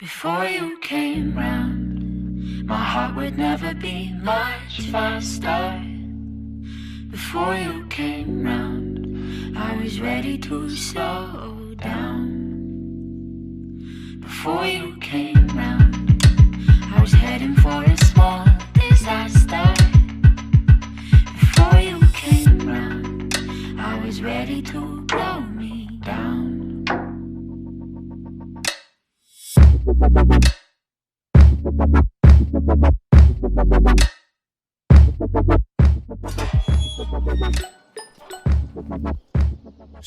Before you came round, my heart would never beat much faster. Before you came round, I was ready to slow down. Before you came round, I was heading for a small disaster. Before you came round, I was ready to blow me down.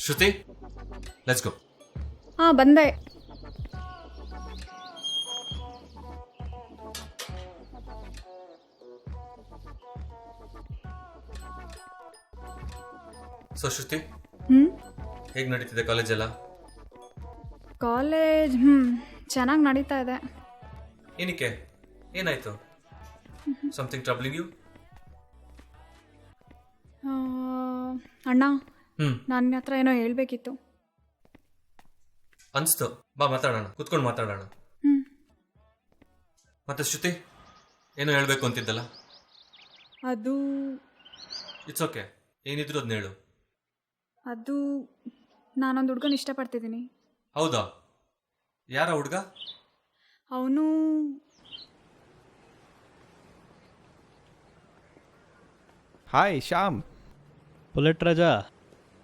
Shruti, let's go. ಬಂದೆ. So ಶ್ರುತಿ, ಹೇಗೆ ನಡೀತಿದೆ college ಎಲ್ಲ? College ಚೆನ್ನಾಗಿ ನಡೀತಾ ಇದೆ. ಏನಕ್ಕೆ, ಏನಾಯ್ತು? Something troubling you? ಅಣ್ಣ, ನನ್ನ ಹತ್ರ ಏನೋ ಹೇಳ್ಬೇಕಿತ್ತು. ಅನ್ಸ್ತು, ಬಾ ಮಾತಾಡೋಣ, ಕುತ್ಕೊಂಡು ಮಾತಾಡೋಣ. ಮತ್ತೆ ಶ್ರುತಿ, ಏನೋ ಹೇಳ್ಬೇಕು ಅಂತಿದ್ದಲ್ಲ? ಅದು ಇಟ್ಸ್ ಓಕೆ, ಏನಿದ್ರು ಅದನ್ನ ಹೇಳು. ಅದು ನಾನೊಂದು ಹುಡುಗನ ಇಷ್ಟಪಡ್ತಿದ್ದೀನಿ. ಹೌದಾ? ಯಾರ ಹುಡುಗ? ಅವನು ಹಾಯ್ ಶ್ಯಾಮ್. ಬುಲೆಟ್ ರಾಜ,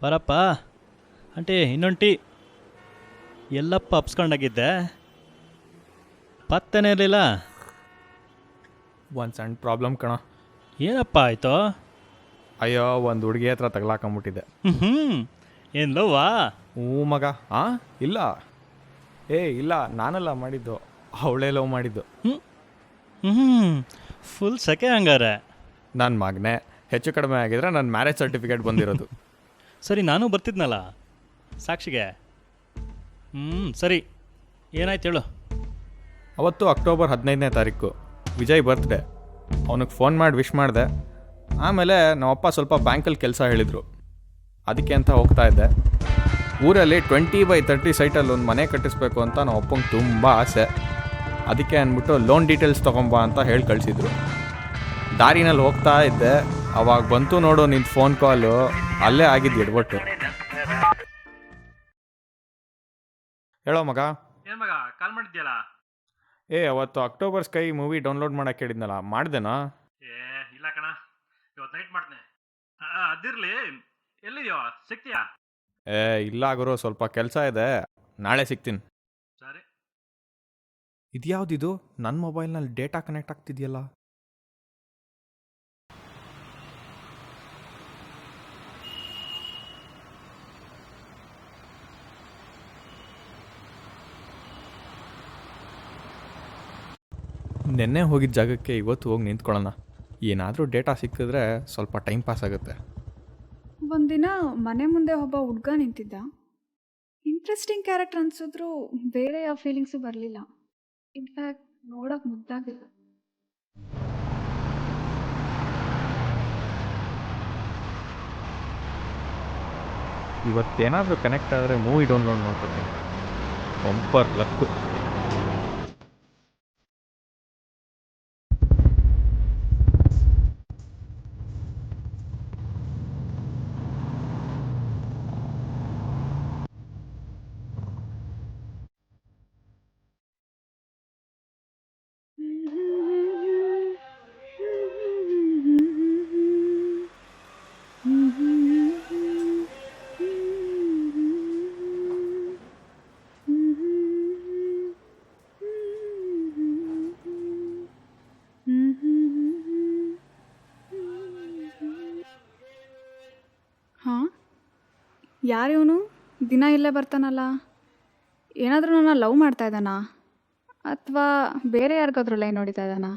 ಬರಪ್ಪ. ಆಂಟಿ, ಇನ್ನೊಂದು ಟೀ. ಎಲ್ಲಪ್ಪ ಅಪ್ಸ್ಕೊಂಡಾಗಿದ್ದೆ, ಪತ್ತನೇ ಇರಲಿಲ್ಲ. ಒಂದು ಸಣ್ಣ ಪ್ರಾಬ್ಲಮ್ ಕಣ. ಏನಪ್ಪ ಆಯಿತು? ಅಯ್ಯೋ, ಒಂದು ಹುಡುಗಿ ಹತ್ರ ತಗಲಾಕೊಂಬಿಟ್ಟಿದ್ದೆ. ಏನು ಲವ್ವಾ? ಹ್ಞೂ ಮಗ. ಇಲ್ಲ ಇಲ್ಲ, ನಾನೆಲ್ಲ ಮಾಡಿದ್ದು, ಅವಳೇ ಲವ್ ಮಾಡಿದ್ದು. ಫುಲ್ ಸೆಕೆ ಹಂಗಾರೆ. ನನ್ನ ಮಗನೇ, ಹೆಚ್ಚು ಕಡಿಮೆ ಆಗಿದ್ರೆ ನನ್ನ ಮ್ಯಾರೇಜ್ ಸರ್ಟಿಫಿಕೇಟ್ ಬಂದಿರೋದು. ಸರಿ, ನಾನು ಬರ್ತಿದ್ನಲ್ಲ ಸಾಕ್ಷಿಗೆ. ಸರಿ, ಏನಾಯ್ತು ಹೇಳು. ಅವತ್ತು ಅಕ್ಟೋಬರ್ 15ನೇ ತಾರೀಕು ವಿಜಯ್ ಬರ್ತ್ಡೇ. ಅವನಿಗೆ ಫೋನ್ ಮಾಡಿ ವಿಶ್ ಮಾಡಿದೆ. ಆಮೇಲೆ ನಮ್ಮಪ್ಪ ಸ್ವಲ್ಪ ಬ್ಯಾಂಕಲ್ಲಿ ಕೆಲಸ ಹೇಳಿದರು, ಅದಕ್ಕೆ ಅಂತ ಹೋಗ್ತಾ ಇದ್ದೆ. ಊರಲ್ಲಿ 20/30 ಸೈಟಲ್ಲಿ ಒಂದು ಮನೆ ಕಟ್ಟಿಸ್ಬೇಕು ಅಂತ ನಮ್ಮ ಅಪ್ಪಂಗೆ ತುಂಬ ಆಸೆ. ಅದಕ್ಕೆ ಅಂದ್ಬಿಟ್ಟು ಲೋನ್ ಡೀಟೇಲ್ಸ್ ತೊಗೊಂಬ ಅಂತ ಹೇಳಿ ಕಳಿಸಿದ್ರು. ದಾರಿನಲ್ಲಿ ಹೋಗ್ತಾ ಇದ್ದೆ, ಅವಾಗ ಬಂತು ನೋಡು ನಿನ್ನ ಫೋನ್ ಕಾಲು. ಅಲ್ಲೇ ಆಗಿದ್ದು ಎಡ್ಬಟ್ಟು. ಹೇಳೋ ಮಗ. ಏನು ಮಗ ಕಾಲ್ ಮಾಡಿದ್ಯಲ್ಲ? ಅವತ್ತು ಅಕ್ಟೋಬರ್ ಸ್ಕೈ ಮೂವಿ ಡೌನ್ಲೋಡ್ ಮಾಡಕ್ಕೆ ಹೇಳಿದ್ನಲ್ಲ, ಮಾಡ್ದೇನಾ? ಇಲ್ಲ ಕಣ, ಇವತ್ತು ನೈಟ್ ಮಾಡ್ತೀನಿ. ಅದಿರಲಿ, ಎಲ್ಲಿದೆಯೋ, ಸಿಗ್ತೀಯಾ? ಇಲ್ಲ ಗುರು, ಸ್ವಲ್ಪ ಕೆಲಸ ಇದೆ, ನಾಳೆ ಸಿಗ್ತೀನಿ. ಸರಿ. ಇದ್ಯಾವುದಿದು ನನ್ನ ಮೊಬೈಲ್ನಲ್ಲಿ ಡೇಟಾ ಕನೆಕ್ಟ್ ಆಗ್ತಿದೆಯಲ್ಲ? ನೆನ್ನೆ ಹೋಗಿದ್ದ ಜಾಗಕ್ಕೆ ಇವತ್ತು ಹೋಗಿ ನಿಂತ್ಕೊಳ್ಳೋಣ. ಏನಾದರೂ ಡೇಟಾ ಸಿಕ್ಕಿದ್ರೆ ಸ್ವಲ್ಪ ಟೈಮ್ ಪಾಸ್ ಆಗುತ್ತೆ. ಒಂದಿನ ಮನೆ ಮುಂದೆ ಒಬ್ಬ ಹುಡುಗ ನಿಂತಿದ್ದ. ಇಂಟ್ರೆಸ್ಟಿಂಗ್ ಕ್ಯಾರೆಕ್ಟರ್ ಅನ್ಸಿದ್ರು ಬೇರೆ ಯಾವ ಫೀಲಿಂಗ್ಸು ಬರಲಿಲ್ಲ. ಇನ್ಫ್ಯಾಕ್ಟ್ ನೋಡೋಕೆ ಮುದ್ದಾಗಿಲ್ಲ. ಇವತ್ತೇನಾದರೂ ಕನೆಕ್ಟ್ ಆದರೆ ಮೂವಿ ಡೌನ್ಲೋಡ್ ಮಾಡ್ಕೊತೀನಿ. Bumper luck. ಯಾರಿವನು ದಿನ ಇಲ್ಲೇ ಬರ್ತಾನಲ್ಲ? ಏನಾದರೂ ನನ್ನ ಲವ್ ಮಾಡ್ತಾ ಇದ್ದಾನಾ, ಅಥವಾ ಬೇರೆ ಯಾರಿಗಾದ್ರೂ ಲೈನ್ ಹೊಡಿತಾ ಇದ್ದಾನಾ?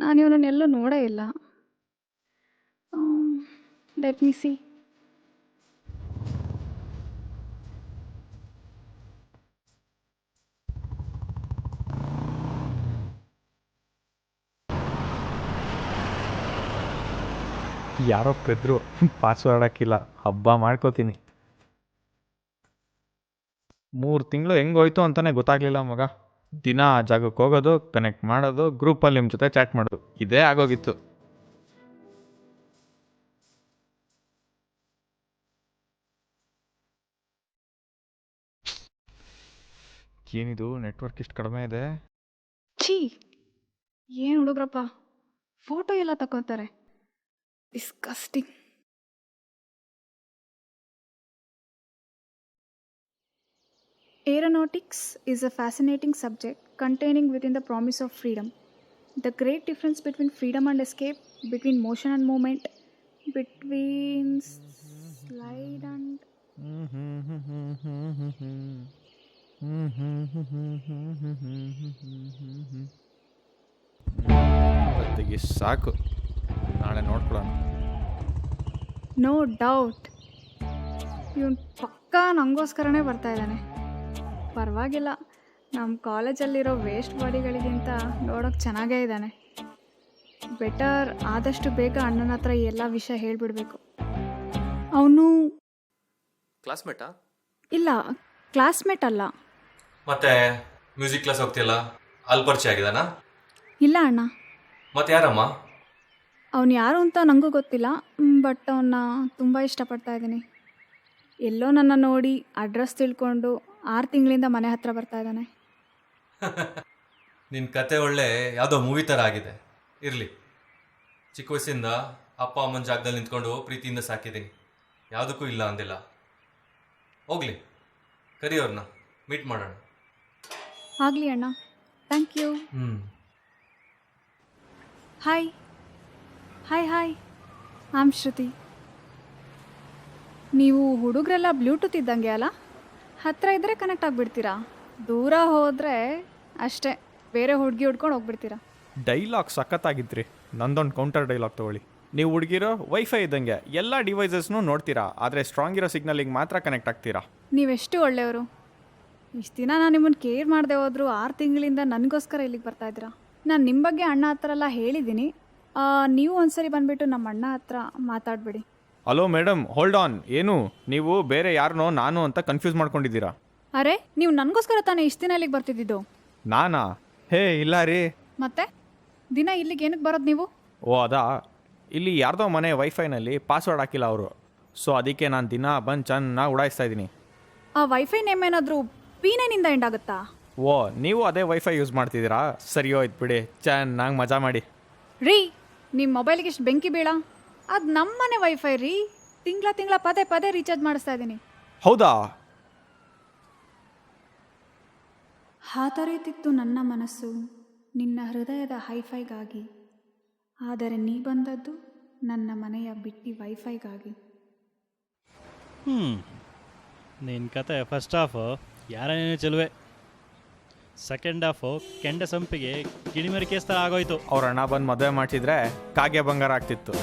ನಾನು ಇವನನ್ನೆಲ್ಲೂ ನೋಡೇ ಇಲ್ಲ. Let me see. ಯಾರೋ ಪೆದ್ರು ಪಾಸ್ವರ್ಡ್ ಹಾಕಿಲ್ಲ, ಹಬ್ಬ ಮಾಡ್ಕೋತೀನಿ. 3 ತಿಂಗಳು ಹೆಂಗೋಯ್ತು ಅಂತಲೇ ಗೊತ್ತಾಗಲಿಲ್ಲ ಮಗ. ದಿನ ಆ ಜಾಗಕ್ಕೆ ಹೋಗೋದು, ಕನೆಕ್ಟ್ ಮಾಡೋದು, ಗ್ರೂಪಲ್ಲಿ ನಿಮ್ಮ ಜೊತೆ ಚಾಟ್ ಮಾಡೋದು, ಇದೇ ಆಗೋಗಿತ್ತು. ಏನಿದು ನೆಟ್ವರ್ಕ್ ಇಷ್ಟು ಕಡಿಮೆ ಇದೆ? ಛೀ, ಏನು ಹುಡುಗ್ರಪ್ಪ, ಫೋಟೋ ಎಲ್ಲ ತಗೋತಾರೆ. Disgusting. Aeronautics is a fascinating subject containing within the promise of freedom. The great difference between freedom and escape, between motion and movement, between slide and... ಇವತ್ತಿಗೆ ಸಾಕು, ನಾಳೆ ನೋಡ್ಕೊಳ್ಳೋಣ. ನೋ ಡೌಟ್ ಇವನು ಪಕ್ಕಾ ನನಗೋಸ್ಕರನೇ ಬರ್ತಾ ಇದ್ದಾನೆ. ಪರವಾಗಿಲ್ಲ, ನಮ್ಮ ಕಾಲೇಜಲ್ಲಿರೋ ವೇಸ್ಟ್ ಬಾಡಿಗಳಿಗಿಂತ ನೋಡೋಕೆ ಚೆನ್ನಾಗೇ ಇದ್ದಾನೆ. ಬೆಟರ್ ಆದಷ್ಟು ಬೇಗ ಅಣ್ಣನ ಹತ್ರ ಎಲ್ಲ ವಿಷಯ ಹೇಳಿಬಿಡ್ಬೇಕು. ಅವನು ಕ್ಲಾಸ್ಮೇಟಾ? ಇಲ್ಲ, ಕ್ಲಾಸ್ಮೇಟ್ ಅಲ್ಲ. ಮತ್ತೆ ಮ್ಯೂಸಿಕ್ ಕ್ಲಾಸ್ ಹೋಗ್ತಿಯಲ್ಲ, ಅಲ್ಲಿ ಪರಿಚಯ ಆಗಿದಾನಾ? ಇಲ್ಲ ಅಣ್ಣ. ಮತ್ತೆ ಯಾರಮ್ಮ? ಅವನು ಯಾರು ಅಂತ ನನಗೂ ಗೊತ್ತಿಲ್ಲ, ಬಟ್ ಅವನ್ನ ತುಂಬ ಇಷ್ಟಪಡ್ತಾ ಇದ್ದೀನಿ. ಎಲ್ಲೋ ನನ್ನ ನೋಡಿ ಅಡ್ರೆಸ್ ತಿಳ್ಕೊಂಡು 6 ತಿಂಗಳಿಂದ ಮನೆ ಹತ್ರ ಬರ್ತಾ ಇದ್ದಾನೆ. ನಿನ್ನ ಕತೆ ಒಳ್ಳೆ ಯಾವುದೋ ಮೂವಿ ಥರ ಆಗಿದೆ. ಇರಲಿ, ಚಿಕ್ಕ ವಯಸ್ಸಿಂದ ಅಪ್ಪ ಅಮ್ಮನ ಜಾಗದಲ್ಲಿ ನಿಂತ್ಕೊಂಡು ಪ್ರೀತಿಯಿಂದ ಸಾಕಿದ್ದೀನಿ, ಯಾವುದಕ್ಕೂ ಇಲ್ಲ ಅಂದಿಲ್ಲ. ಹೋಗ್ಲಿ, ಕರಿಯವ್ರನ್ನ ಮೀಟ್ ಮಾಡೋಣ. ಆಗಲಿ ಅಣ್ಣ, thank you. Hi hi hi, I'm Shruti. ನೀವು ಹುಡುಗರೆಲ್ಲ ಬ್ಲೂಟೂತ್ ಇದ್ದಂಗೆ ಅಲ್ಲ? ಹತ್ತಿರ ಇದ್ದರೆ ಕನೆಕ್ಟ್ ಆಗಿಬಿಡ್ತೀರಾ, ದೂರ ಹೋದರೆ ಅಷ್ಟೇ ಬೇರೆ ಹುಡುಗಿ ಹುಡ್ಕೊಂಡು ಹೋಗ್ಬಿಡ್ತೀರಾ. ಡೈಲಾಗ್ ಸಖತ್ತಾಗಿದ್ರಿ. ನಂದೊಂದು ಕೌಂಟರ್ ಡೈಲಾಗ್ ತೊಗೊಳ್ಳಿ. ನೀವು ಹುಡುಗಿರೋ ವೈಫೈ ಇದ್ದಂಗೆ ಎಲ್ಲ ಡಿವೈಸಸ್ನೂ ನೋಡ್ತೀರಾ, ಆದರೆ ಸ್ಟ್ರಾಂಗ್ ಇರೋ ಸಿಗ್ನಲಿಗೆ ಮಾತ್ರ ಕನೆಕ್ಟ್ ಆಗ್ತೀರಾ. ನೀವೆಷ್ಟು ಒಳ್ಳೆಯವರು. ಇಷ್ಟು ದಿನ ನಾನು ನಿಮ್ಮನ್ನು ಕೇರ್ ಮಾಡದೆ ಹೋದ್ರು 6 ತಿಂಗಳಿಂದ ನನಗೋಸ್ಕರ ಇಲ್ಲಿಗೆ ಬರ್ತಾಯಿದ್ದೀರಾ. ನಾನು ನಿಮ್ಮ ಬಗ್ಗೆ ಅಣ್ಣ ಹತ್ರ ಎಲ್ಲ ಹೇಳಿದ್ದೀನಿ. ನೀವು ಒಂದ್ಸರಿ ಬಂದುಬಿಟ್ಟು ನಮ್ಮ ಅಣ್ಣ ಹತ್ರ ಮಾತಾಡಬೇಡಿ. Hello madam, hold on. ಏನು ನೀವು ಬೇರೆ ಯಾರನ್ನೋ ನಾನು ಅಂತ ಕನ್ಫ್ಯೂಸ್ ಮಾಡ್ಕೊಂಡಿದ್ದೀರಾ? ಅರೆ, ನೀವು ನನಗೋಸ್ಕರ ತಾನೇ ಇಷ್ಟು ದಿನ ಇಲ್ಲಿಗೆ ಬರ್ತಿದ್ದಿದ್ದು? ನಾನಾ? ಹೇ ಇಲ್ಲ ರೀ. ಮತ್ತೆ ದಿನ ಇಲ್ಲಿಗೆ ಏನಕ್ಕೆ ಬರೋದು ನೀವು? ಓ ಅದಾ, ಇಲ್ಲಿ ಯಾರ್ದೋ ಮನೆ ವೈಫೈನಲ್ಲಿ ಪಾಸ್ವರ್ಡ್ ಹಾಕಿಲ್ಲ ಅವರು, ಸೊ ಅದಕ್ಕೆ ನಾನು ದಿನ ಬಂದು ಚೆನ್ನಾಗಿ ಉಡಾಯಿಸ್ತಾ ಇದ್ದೀನಿ. ಆ ವೈಫೈ ನೇಮ್ ಏನಾದರೂ ಪೀನೇನಿಂದ ಎಂಡ್ ಆಗುತ್ತಾ? ಓ, ನೀವು ಅದೇ ವೈಫೈ ಯೂಸ್ ಮಾಡ್ತಿದ್ದೀರಾ? ಸರಿ ಹೋಯ್ತು ಬಿಡಿ, ಚೆನ್ನಾಗಿ ಮಜಾ ಮಾಡಿ. ರೀ, ನಿಮ್ಮ ಮೊಬೈಲ್ಗೆ ಇಷ್ಟು ಬೆಂಕಿ ಬೀಳ? ಅದು ನಮ್ಮನೆ ವೈಫೈ ರೀ. ತಿಂಗಳ ಪದೇ ಪದೇ ರೀಚಾರ್ಜ್ ಮಾಡಿಸ್ತಾ ಇದ್ದೀನಿ. ಹೌದಾ? ಹಾತೊರೆಯುತ್ತಿತ್ತು ನನ್ನ ಮನಸ್ಸು ನಿನ್ನ ಹೃದಯದ ಹೈಫೈಗಾಗಿ, ಆದರೆ ನೀ ಬಂದದ್ದು ನನ್ನ ಮನೆಯ ಬಿಟ್ಟಿ ವೈಫೈಗಾಗಿ. ನಿನ್ನ ಕತೆ ಫಸ್ಟ್ ಹಾಫು ಯಾರೇನೇ ಚೆಲುವೆ, ಸೆಕೆಂಡ್ ಹಾಫು ಕೆಂಡ ಸಂಪಿಗೆ ಗಿಣಿಮರಿ ಕೇಸ್ ಥರ ಆಗೋಯ್ತು. ಅವ್ರ ಅಣ್ಣ ಬಂದು ಮದುವೆ ಮಾಡ್ತಿದ್ರೆ ಕಾಗೆ ಬಂಗಾರ ಆಗ್ತಿತ್ತು.